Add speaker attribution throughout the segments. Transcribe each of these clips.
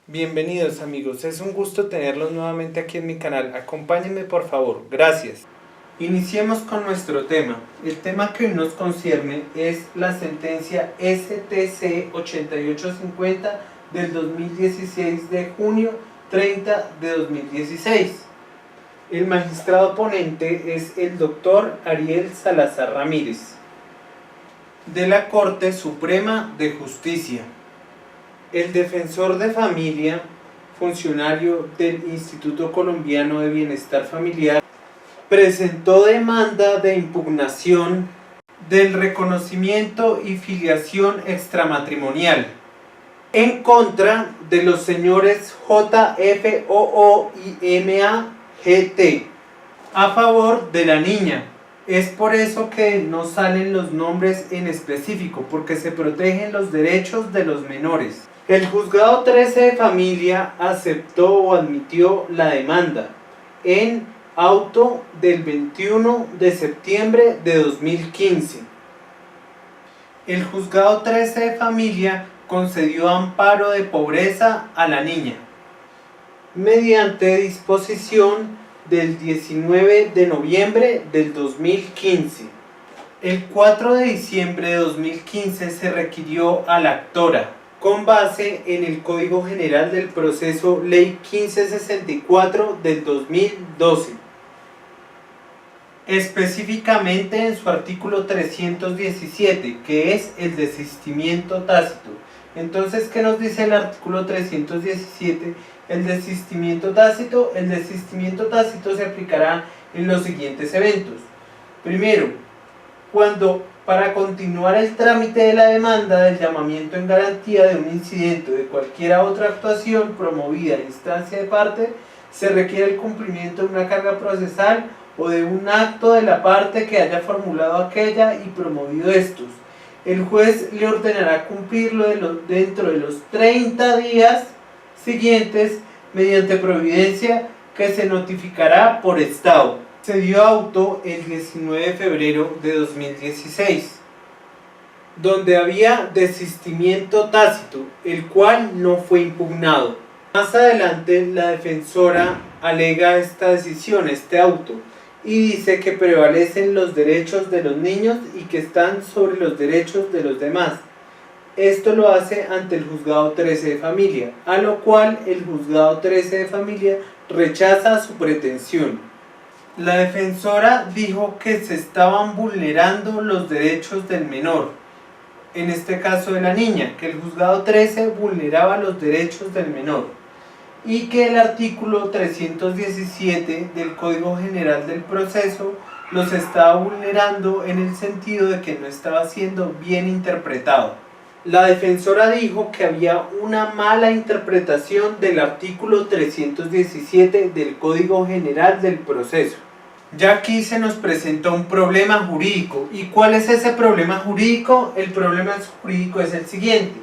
Speaker 1: Bienvenidos amigos, es un gusto tenerlos nuevamente aquí en mi canal. Acompáñenme por favor, gracias. Iniciemos con nuestro tema. El tema que hoy nos concierne es la sentencia STC 8850 del 2016 de junio 30 de 2016. El magistrado ponente es el doctor Ariel Salazar Ramírez, de la Corte Suprema de Justicia. El defensor de familia, funcionario del Instituto Colombiano de Bienestar Familiar, presentó demanda de impugnación del reconocimiento y filiación extramatrimonial en contra de los señores JFOO y MAGT a favor de la niña. Es por eso que no salen los nombres en específico, porque se protegen los derechos de los menores. El juzgado 13 de familia aceptó o admitió la demanda en auto del 21 de septiembre de 2015. El juzgado 13 de familia concedió amparo de pobreza a la niña mediante disposición del 19 de noviembre del 2015. El 4 de diciembre de 2015 se requirió a la actora, con base en el Código General del Proceso Ley 1564 del 2012, específicamente en su artículo 317, que es el desistimiento tácito. Entonces, ¿qué nos dice el artículo 317? El desistimiento tácito. El desistimiento tácito se aplicará en los siguientes eventos. Primero, cuando para continuar el trámite de la demanda del llamamiento en garantía de un incidente o de cualquier otra actuación promovida en instancia de parte, se requiere el cumplimiento de una carga procesal o de un acto de la parte que haya formulado aquella y promovido estos. El juez le ordenará cumplirlo dentro de los 30 días siguientes mediante providencia que se notificará por estado. Se dio auto el 19 de febrero de 2016, donde había desistimiento tácito, el cual no fue impugnado. Más adelante la defensora alega esta decisión, este auto, y dice que prevalecen los derechos de los niños y que están sobre los derechos de los demás. Esto lo hace ante el juzgado 13 de familia, a lo cual el juzgado 13 de familia rechaza su pretensión. La defensora dijo que se estaban vulnerando los derechos del menor, en este caso de la niña, que el juzgado 13 vulneraba los derechos del menor y que el artículo 317 del Código General del Proceso los estaba vulnerando en el sentido de que no estaba siendo bien interpretado. La defensora dijo que había una mala interpretación del artículo 317 del Código General del Proceso. Ya aquí se nos presentó un problema jurídico. ¿Y cuál es ese problema jurídico? El problema jurídico es el siguiente.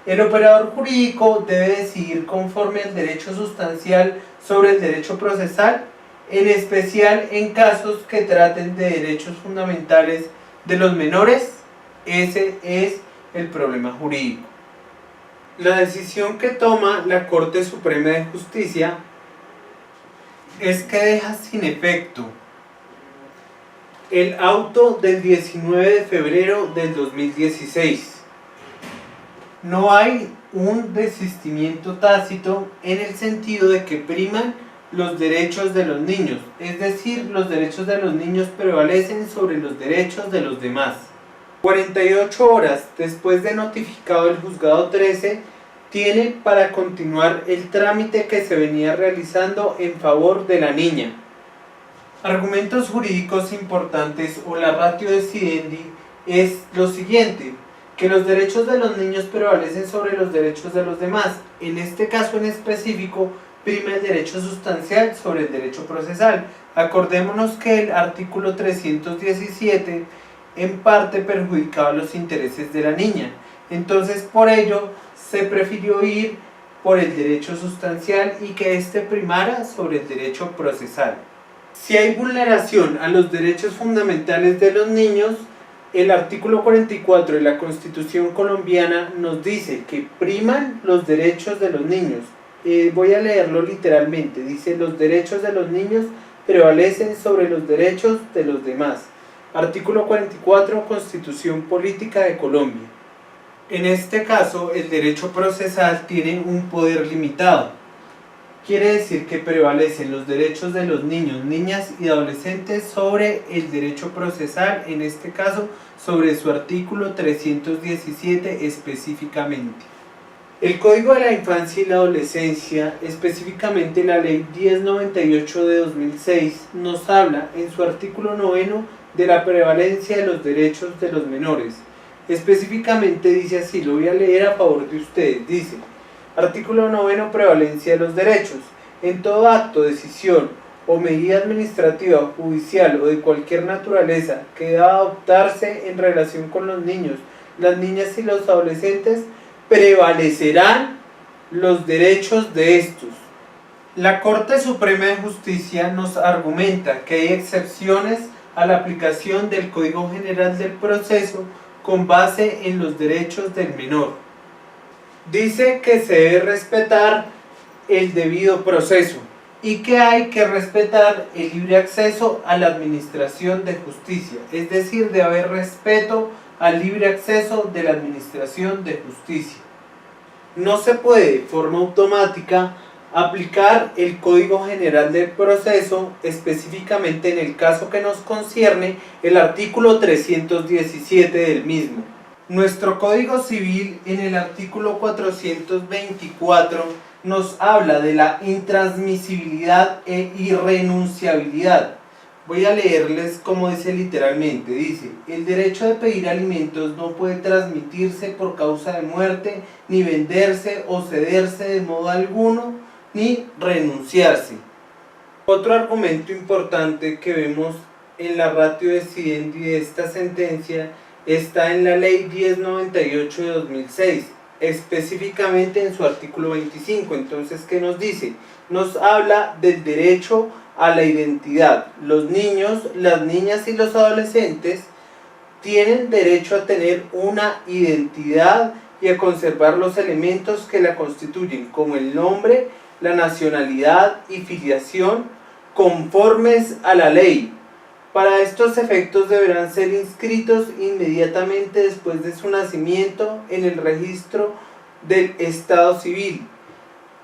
Speaker 1: El operador jurídico debe decidir conforme al derecho sustancial sobre el derecho procesal, en especial en casos que traten de derechos fundamentales de los menores. Ese es el problema jurídico. La decisión que toma la Corte Suprema de Justicia es que deja sin efecto el auto del 19 de febrero del 2016. No hay un desistimiento tácito en el sentido de que priman los derechos de los niños, es decir, los derechos de los niños prevalecen sobre los derechos de los demás. 48 horas después de notificado el juzgado 13, tiene para continuar el trámite que se venía realizando en favor de la niña. Argumentos jurídicos importantes o la ratio decidendi es lo siguiente, que los derechos de los niños prevalecen sobre los derechos de los demás. En este caso en específico, prima el derecho sustancial sobre el derecho procesal. Acordémonos que el artículo 317 en parte perjudicaba los intereses de la niña. Entonces, por ello, se prefirió ir por el derecho sustancial y que éste primara sobre el derecho procesal. Si hay vulneración a los derechos fundamentales de los niños, el artículo 44 de la Constitución colombiana nos dice que priman los derechos de los niños Voy a leerlo literalmente. Dice: los derechos de los niños prevalecen sobre los derechos de los demás. Artículo 44, Constitución Política de Colombia. En este caso, el derecho procesal tiene un poder limitado. Quiere decir que prevalecen los derechos de los niños, niñas y adolescentes sobre el derecho procesal, en este caso, sobre su artículo 317 específicamente. El Código de la Infancia y la Adolescencia, específicamente la Ley 1098 de 2006, nos habla en su artículo 9 de la prevalencia de los derechos de los menores. Específicamente dice así, lo voy a leer a favor de ustedes, dice: artículo 9, prevalencia de los derechos. En todo acto, decisión o medida administrativa, judicial o de cualquier naturaleza que deba adoptarse en relación con los niños, las niñas y los adolescentes, prevalecerán los derechos de estos. La Corte Suprema de Justicia nos argumenta que hay excepciones a la aplicación del Código General del Proceso con base en los derechos del menor. Dice que se debe respetar el debido proceso y que hay que respetar el libre acceso a la administración de justicia, es decir, debe haber respeto al libre acceso de la administración de justicia. No se puede de forma automática aplicar el Código General del Proceso, específicamente en el caso que nos concierne, el artículo 317 del mismo. Nuestro Código Civil, en el artículo 424, nos habla de la intransmisibilidad e irrenunciabilidad. Voy a leerles como dice literalmente. Dice: el derecho de pedir alimentos no puede transmitirse por causa de muerte, ni venderse o cederse de modo alguno, ni renunciarse. Otro argumento importante que vemos en la ratio decidendi de esta sentencia está en la Ley 1098 de 2006, específicamente en su artículo 25. Entonces, ¿qué nos dice? Nos habla del derecho a la identidad. Los niños, las niñas y los adolescentes tienen derecho a tener una identidad y a conservar los elementos que la constituyen, como el nombre, la nacionalidad y filiación, conformes a la ley. Para estos efectos deberán ser inscritos inmediatamente después de su nacimiento en el registro del Estado Civil.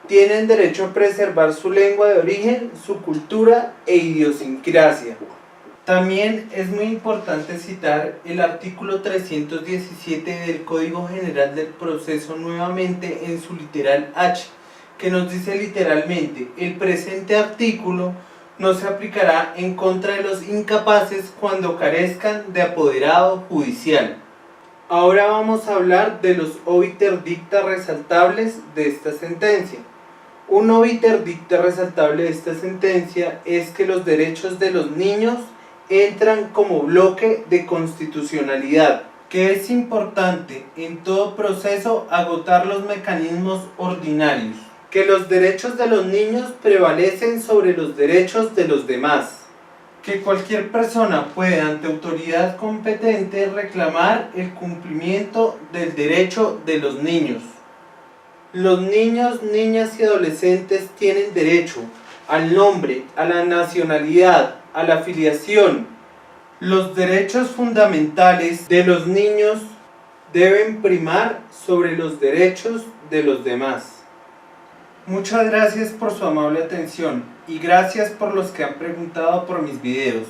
Speaker 1: Tienen derecho a preservar su lengua de origen, su cultura e idiosincrasia. También es muy importante citar el artículo 317 del Código General del Proceso nuevamente en su literal H, que nos dice literalmente: el presente artículo no se aplicará en contra de los incapaces cuando carezcan de apoderado judicial. Ahora vamos a hablar de los obiter dicta resaltables de esta sentencia. Un obiter dicta resaltable de esta sentencia es que los derechos de los niños entran como bloque de constitucionalidad, que es importante en todo proceso agotar los mecanismos ordinarios, que los derechos de los niños prevalecen sobre los derechos de los demás, que cualquier persona puede ante autoridad competente reclamar el cumplimiento del derecho de los niños. Los niños, niñas y adolescentes tienen derecho al nombre, a la nacionalidad, a la filiación. Los derechos fundamentales de los niños deben primar sobre los derechos de los demás. Muchas gracias por su amable atención y gracias por los que han preguntado por mis videos.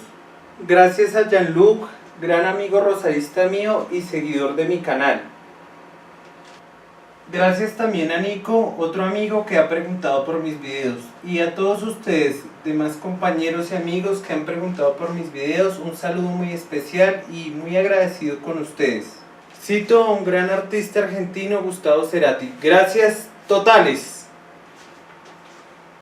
Speaker 1: Gracias a Jean-Luc, gran amigo rosarista mío y seguidor de mi canal. Gracias también a Nico, otro amigo que ha preguntado por mis videos. Y a todos ustedes, demás compañeros y amigos que han preguntado por mis videos, un saludo muy especial y muy agradecido con ustedes. Cito a un gran artista argentino, Gustavo Cerati. Gracias totales.